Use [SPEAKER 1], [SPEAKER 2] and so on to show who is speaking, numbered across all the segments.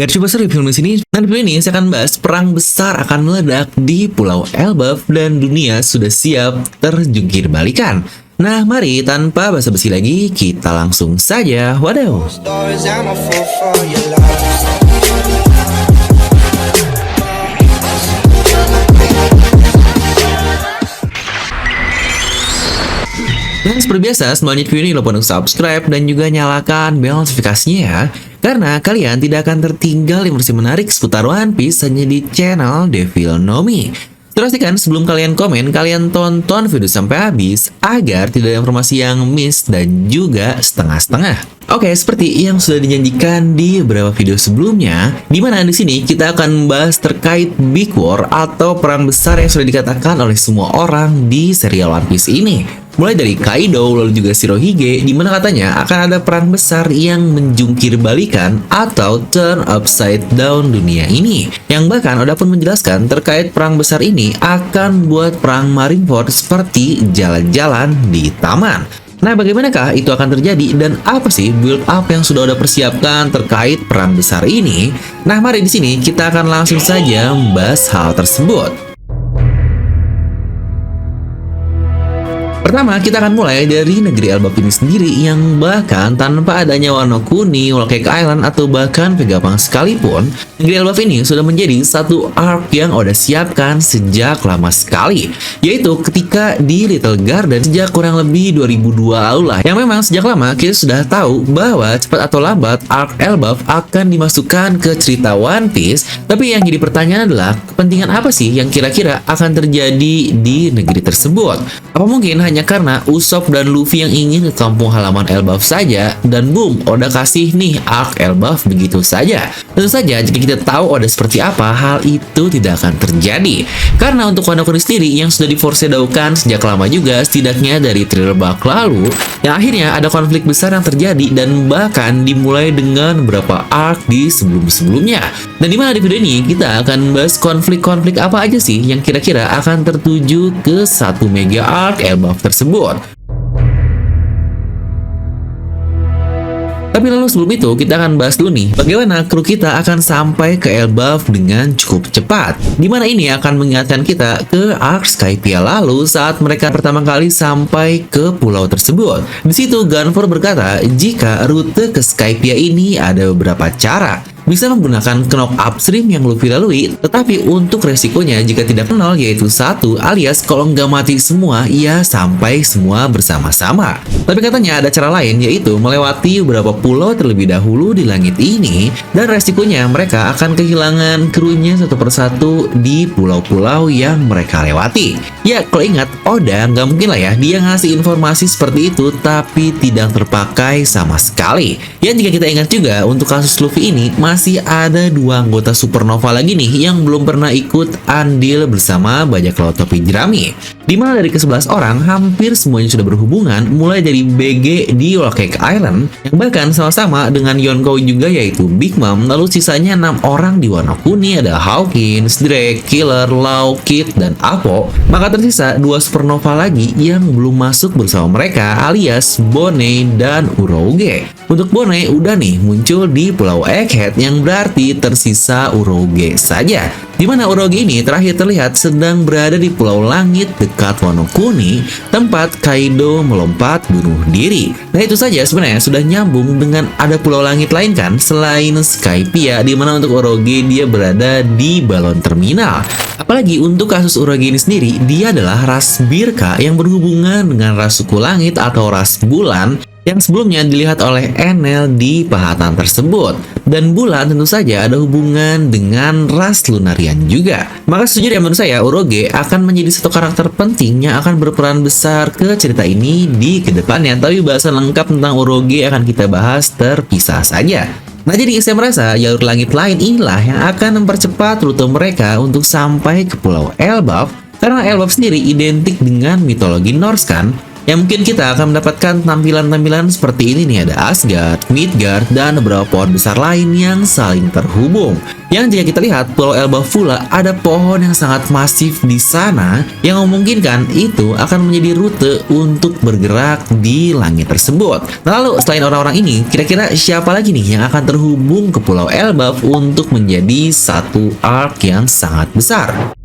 [SPEAKER 1] Gak coba di film di sini. Nah, di film ini saya akan bahas perang besar akan meledak di Pulau Elbaf dan dunia sudah siap terjungkir balikan. Nah, mari tanpa basa-basi lagi kita langsung saja. Wadaw. Dan seperti biasa, sebelum lanjut video ini lupa untuk subscribe dan juga nyalakan bel notifikasinya ya. Karena kalian tidak akan tertinggal informasi menarik seputar One Piece hanya di channel Devil Nomi. Pastikan sebelum kalian komen, kalian tonton video sampai habis agar tidak ada informasi yang miss dan juga setengah-setengah. Oke, seperti yang sudah dijanjikan di beberapa video sebelumnya, di mana di sini kita akan membahas terkait Big War atau perang besar yang sudah dikatakan oleh semua orang di serial One Piece ini. Mulai dari Kaido, lalu juga Shirohige, di mana katanya akan ada perang besar yang menjungkir balikan atau turn upside down dunia ini. Yang bahkan Oda pun menjelaskan terkait perang besar ini akan buat perang Marineford seperti jalan-jalan di taman. Nah, bagaimanakah itu akan terjadi dan apa sih build up yang sudah Oda persiapkan terkait perang besar ini? Nah, mari di sini kita akan langsung saja membahas hal tersebut. Pertama, kita akan mulai dari negeri Elbaf ini sendiri yang bahkan tanpa adanya Wano Kuni, Whole Cake Island, atau bahkan Vegapunk sekalipun, negeri Elbaf ini sudah menjadi satu arc yang Oda siapkan sejak lama sekali, yaitu ketika di Little Garden sejak kurang lebih 2002 lalu lah, yang memang sejak lama kita sudah tahu bahwa cepat atau lambat arc Elbaf akan dimasukkan ke cerita One Piece. Tapi yang jadi pertanyaan adalah kepentingan apa sih yang kira-kira akan terjadi di negeri tersebut? Apa mungkin hanya karena Usopp dan Luffy yang ingin ke kampung halaman Elbaf saja, dan boom, Oda kasih nih arc Elbaf begitu saja? Tentu saja jika kita tahu Oda seperti apa, hal itu tidak akan terjadi. Karena untuk Wano Kuni sendiri yang sudah diforeshadowkan sejak lama juga, setidaknya dari thriller bak lalu, yang akhirnya ada konflik besar yang terjadi dan bahkan dimulai dengan beberapa arc di sebelum-sebelumnya. Dan dimana di video ini kita akan bahas konflik-konflik apa aja sih yang kira-kira akan tertuju ke satu mega arc Elbaf tersebut. Tapi lalu sebelum itu kita akan bahas dulu nih bagaimana kru kita akan sampai ke Elbaf dengan cukup cepat. Dimana ini akan mengingatkan kita ke arc Skypiea lalu saat mereka pertama kali sampai ke pulau tersebut. Di situ Gunfor berkata jika rute ke Skypiea ini ada beberapa cara. Bisa menggunakan knock upstream yang Luffy lalui, tetapi untuk resikonya jika tidak nol yaitu 1, alias kalau nggak mati semua, ya sampai semua bersama-sama. Tapi katanya ada cara lain, yaitu melewati beberapa pulau terlebih dahulu di langit ini, dan resikonya mereka akan kehilangan krunya satu persatu di pulau-pulau yang mereka lewati. Ya, kalau ingat, Oda nggak mungkin lah ya dia ngasih informasi seperti itu, tapi tidak terpakai sama sekali. Ya, jika kita ingat juga, untuk kasus Luffy ini, masih ada 2 anggota Supernova lagi nih yang belum pernah ikut andil bersama bajak laut topi jerami. Dimana dari ke-11 orang hampir semuanya sudah berhubungan, mulai dari BG di Whole Cake Island yang bahkan sama-sama dengan Yonkou juga yaitu Big Mom. Lalu sisanya 6 orang di Wano Kuni ada Hawkins, Drake, Killer, Law, Kid, dan Apo. Maka tersisa 2 Supernova lagi yang belum masuk bersama mereka alias Bonney dan Urouge. Untuk Bonney udah nih muncul di Pulau Egghead yang berarti tersisa Urouge saja. Dimana Urouge ini terakhir terlihat sedang berada di Pulau Langit dekat Wano Kuni, tempat Kaido melompat bunuh diri. Nah itu saja sebenarnya sudah nyambung dengan ada Pulau Langit lain kan selain Skypiea, dimana untuk Urouge dia berada di Balon Terminal. Apalagi untuk kasus Urouge ini sendiri, dia adalah ras Birka yang berhubungan dengan ras suku langit atau ras bulan yang sebelumnya dilihat oleh Enel di pahatan tersebut. Dan bulan tentu saja ada hubungan dengan ras Lunarian juga. Maka sejujurnya menurut saya Urouge akan menjadi satu karakter penting yang akan berperan besar ke cerita ini di kedepannya. Tapi bahasan lengkap tentang Urouge akan kita bahas terpisah saja. Nah jadi saya merasa jalur langit lain inilah yang akan mempercepat rute mereka untuk sampai ke Pulau Elbaf. Karena Elbaf sendiri identik dengan mitologi Norse kan, yang mungkin kita akan mendapatkan tampilan-tampilan seperti ini nih, ada Asgard, Midgard, dan beberapa pohon besar lain yang saling terhubung. Yang jika kita lihat Pulau Elbaf pula ada pohon yang sangat masif di sana yang memungkinkan itu akan menjadi rute untuk bergerak di langit tersebut. Nah, lalu selain orang-orang ini, kira-kira siapa lagi nih yang akan terhubung ke Pulau Elbaf untuk menjadi satu arc yang sangat besar?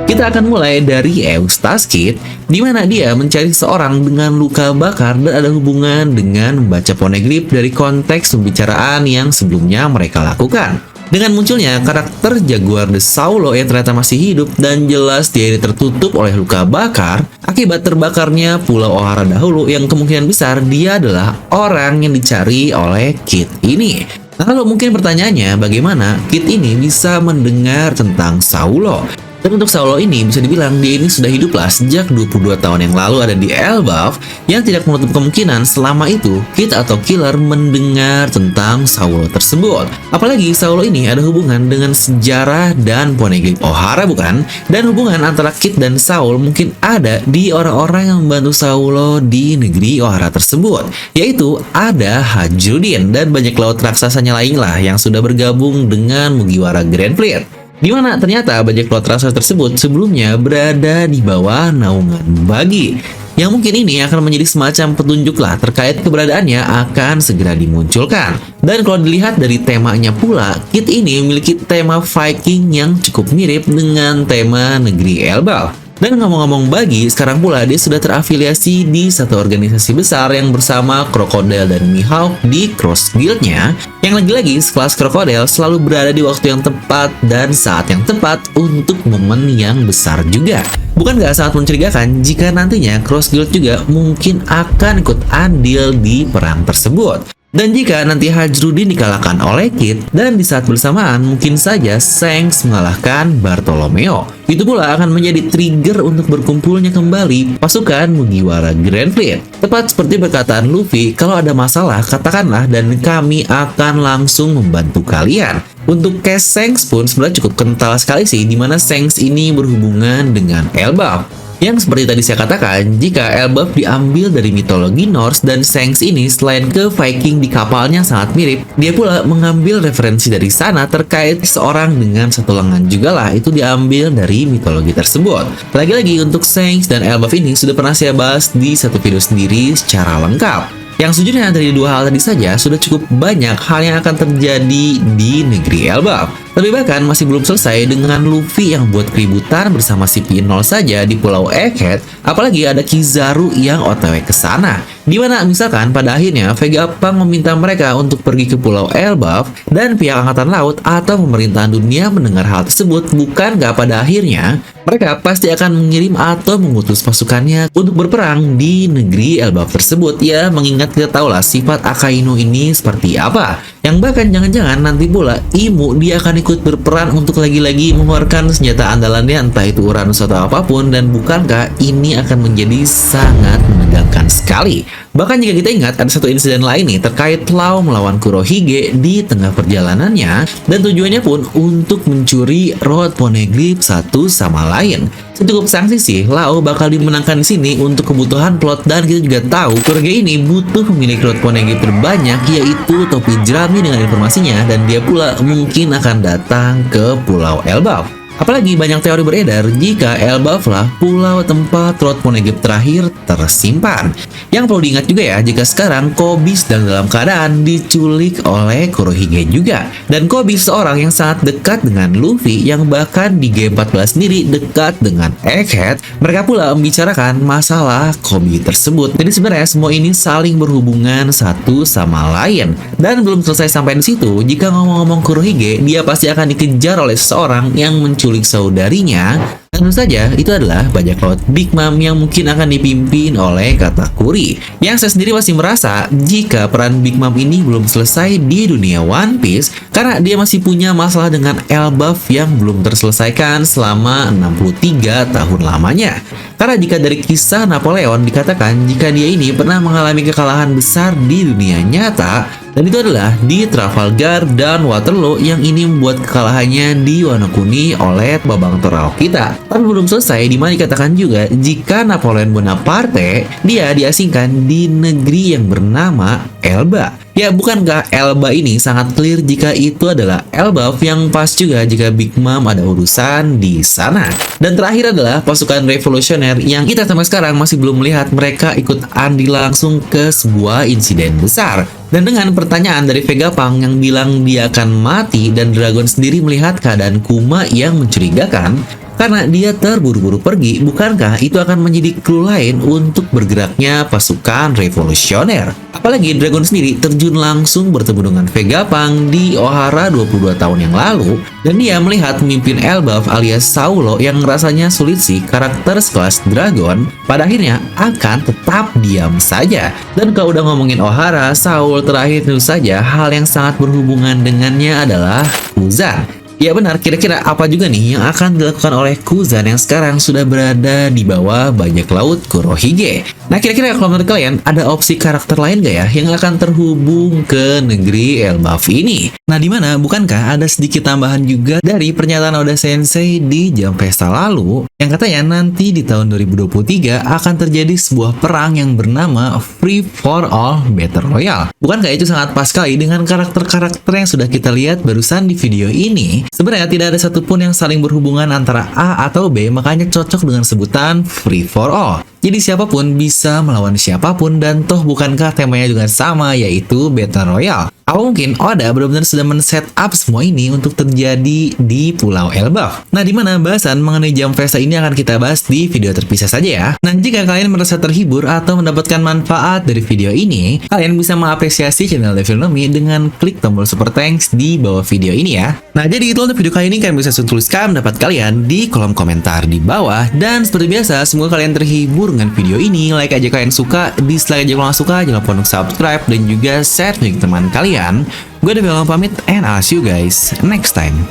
[SPEAKER 1] Kita akan mulai dari Eustace Kid, di mana dia mencari seseorang dengan luka bakar dan ada hubungan dengan membaca poneglyph dari konteks pembicaraan yang sebelumnya mereka lakukan. Dengan munculnya karakter Jaguar the Saulo yang ternyata masih hidup dan jelas dia ini tertutup oleh luka bakar akibat terbakarnya Pulau Ohara dahulu, yang kemungkinan besar dia adalah orang yang dicari oleh Kid ini. Nah, lalu mungkin pertanyaannya, bagaimana Kid ini bisa mendengar tentang Saulo? Dan untuk Saulo ini bisa dibilang dia ini sudah hiduplah sejak 22 tahun yang lalu ada di Elbaf, yang tidak menutup kemungkinan selama itu Kid atau Killer mendengar tentang Saulo tersebut. Apalagi Saulo ini ada hubungan dengan sejarah dan poneglyph Ohara, bukan? Dan hubungan antara Kid dan Saul mungkin ada di orang-orang yang membantu Saulo di negeri Ohara tersebut, yaitu ada Hajrudin dan banyak laut raksasanya lain lah yang sudah bergabung dengan Mugiwara Grand Fleet. Di mana ternyata bajak laut raksasa tersebut sebelumnya berada di bawah naungan Buggy. Yang mungkin ini akan menjadi semacam petunjuk lah terkait keberadaannya akan segera dimunculkan. Dan kalau dilihat dari temanya pula, Kid ini memiliki tema Viking yang cukup mirip dengan tema negeri Elbaf. Dan ngomong-ngomong Buggy, sekarang pula dia sudah terafiliasi di satu organisasi besar yang bersama Crocodile dan Mihawk di Cross Guild-nya, yang lagi-lagi sekelas Crocodile selalu berada di waktu yang tepat dan saat yang tepat untuk momen yang besar juga. Bukan nggak sangat mencurigakan jika nantinya Cross Guild juga mungkin akan ikut andil di perang tersebut. Dan jika nanti Hajrudin dikalahkan oleh Kid, dan di saat bersamaan mungkin saja Shanks mengalahkan Bartolomeo, itu pula akan menjadi trigger untuk berkumpulnya kembali pasukan Mugiwara Grand Fleet. Tepat seperti perkataan Luffy, kalau ada masalah katakanlah dan kami akan langsung membantu kalian. Untuk case Shanks pun sebenarnya cukup kental sekali sih, dimana Shanks ini berhubungan dengan Elbaf. Yang seperti tadi saya katakan, jika Elbaf diambil dari mitologi Norse dan Shanks ini selain ke Viking di kapalnya sangat mirip, dia pula mengambil referensi dari sana terkait seorang dengan satu lengan juga lah, itu diambil dari mitologi tersebut. Lagi-lagi untuk Shanks dan Elbaf ini sudah pernah saya bahas di satu video sendiri secara lengkap. Yang sejujurnya dari dua hal tadi saja sudah cukup banyak hal yang akan terjadi di negeri Elbaf. Tapi bahkan masih belum selesai dengan Luffy yang buat keributan bersama si P0 saja di Pulau Egghead, apalagi ada Kizaru yang OTW ke sana. Dimana misalkan pada akhirnya Vegapunk meminta mereka untuk pergi ke Pulau Elbaf dan pihak Angkatan Laut atau pemerintahan dunia mendengar hal tersebut, bukankah pada akhirnya mereka pasti akan mengirim atau mengutus pasukannya untuk berperang di negeri Elbaf tersebut, ya mengingat kita tahulah sifat Akainu ini seperti apa. Yang bahkan jangan-jangan nanti pula Imu dia akan ikut berperan untuk lagi-lagi mengeluarkan senjata andalannya, entah itu Uranus atau apapun, dan bukankah ini akan menjadi sangat menegangkan sekali. Bahkan jika kita ingat ada satu insiden lain nih terkait Lau melawan Kurohige di tengah perjalanannya, dan tujuannya pun untuk mencuri Road Poneglyph satu sama lain. Cukup sanksi sih, Lau bakal dimenangkan di sini untuk kebutuhan plot, dan kita juga tahu Kurohige ini butuh pemilik Road Poneglyph terbanyak, yaitu topi jerami dengan informasinya, dan dia pula mungkin akan datang ke Pulau Elbaf. Apalagi banyak teori beredar jika Elbaf lah pulau tempat Road Poneglyph terakhir tersimpan. Yang perlu diingat juga ya, jika sekarang Koby sedang dalam keadaan diculik oleh Kurohige juga. Dan Koby seorang yang sangat dekat dengan Luffy, yang bahkan di game 14 sendiri dekat dengan Egghead. Mereka pula membicarakan masalah Koby tersebut. Jadi sebenarnya semua ini saling berhubungan satu sama lain. Dan belum selesai sampai di situ, jika ngomong-ngomong Kurohige, dia pasti akan dikejar oleh seseorang yang menculik saudarinya. Tentu saja itu adalah bajak laut Big Mom yang mungkin akan dipimpin oleh Katakuri. Yang saya sendiri masih merasa jika peran Big Mom ini belum selesai di dunia One Piece, karena dia masih punya masalah dengan Elbaf yang belum terselesaikan selama 63 tahun lamanya. Karena jika dari kisah Napoleon dikatakan jika dia ini pernah mengalami kekalahan besar di dunia nyata, dan itu adalah di Trafalgar dan Waterloo, yang ini membuat kekalahannya di Wano Kuni oleh Babang Torao kita. Tapi belum selesai, di mana dikatakan juga jika Napoleon Bonaparte dia diasingkan di negeri yang bernama Elba. Ya, bukankah Elba ini sangat clear jika itu adalah Elbaf yang pas juga jika Big Mom ada urusan di sana. Dan terakhir adalah pasukan revolusioner yang kita sampai sekarang masih belum melihat mereka ikut andil langsung ke sebuah insiden besar. Dan dengan pertanyaan dari Vegapunk yang bilang dia akan mati dan Dragon sendiri melihat keadaan Kuma yang mencurigakan, karena dia terburu-buru pergi, bukankah itu akan menjadi clue lain untuk bergeraknya pasukan revolusioner? Apalagi Dragon sendiri terjun langsung bertemu dengan Vegapunk di Ohara 22 tahun yang lalu, dan dia melihat pemimpin Elbaf alias Saulo yang rasanya sulit sih karakter sekelas Dragon, pada akhirnya akan tetap diam saja. Dan kalau udah ngomongin Ohara, Saul terakhir tentu saja hal yang sangat berhubungan dengannya adalah Kuzan. Ya benar, kira-kira apa juga nih yang akan dilakukan oleh Kuzan yang sekarang sudah berada di bawah bajak laut Kurohige? Nah, kira-kira kalau menurut kalian ada opsi karakter lain gak ya yang akan terhubung ke negeri Elbaf ini? Nah, dimana bukankah ada sedikit tambahan juga dari pernyataan Oda Sensei di Jam Pesta lalu yang katanya nanti di tahun 2023 akan terjadi sebuah perang yang bernama Free for All Battle Royale. Bukankah itu sangat pas sekali dengan karakter-karakter yang sudah kita lihat barusan di video ini? Sebenarnya tidak ada satupun yang saling berhubungan antara A atau B, makanya cocok dengan sebutan Free for All. Jadi siapapun bisa melawan siapapun dan toh bukankah temanya juga sama, yaitu Battle Royale. Apa mungkin Oda benar-benar sudah men-set up semua ini untuk terjadi di Pulau Elbaf? Nah, di mana bahasan mengenai Jam Pesta ini akan kita bahas di video terpisah saja ya. Nah, jika kalian merasa terhibur atau mendapatkan manfaat dari video ini, kalian bisa mengapresiasi channel Devilnomi dengan klik tombol super thanks di bawah video ini ya. Nah, jadi itu untuk video kali ini, kalian bisa tuliskan pendapat kalian di kolom komentar di bawah. Dan seperti biasa, semoga kalian terhibur dengan video ini. Like aja kalian suka, dislike aja kalau nggak suka, jangan lupa untuk subscribe dan juga share ke teman kalian. Gue Devilnomi pamit, and I'll see you guys next time.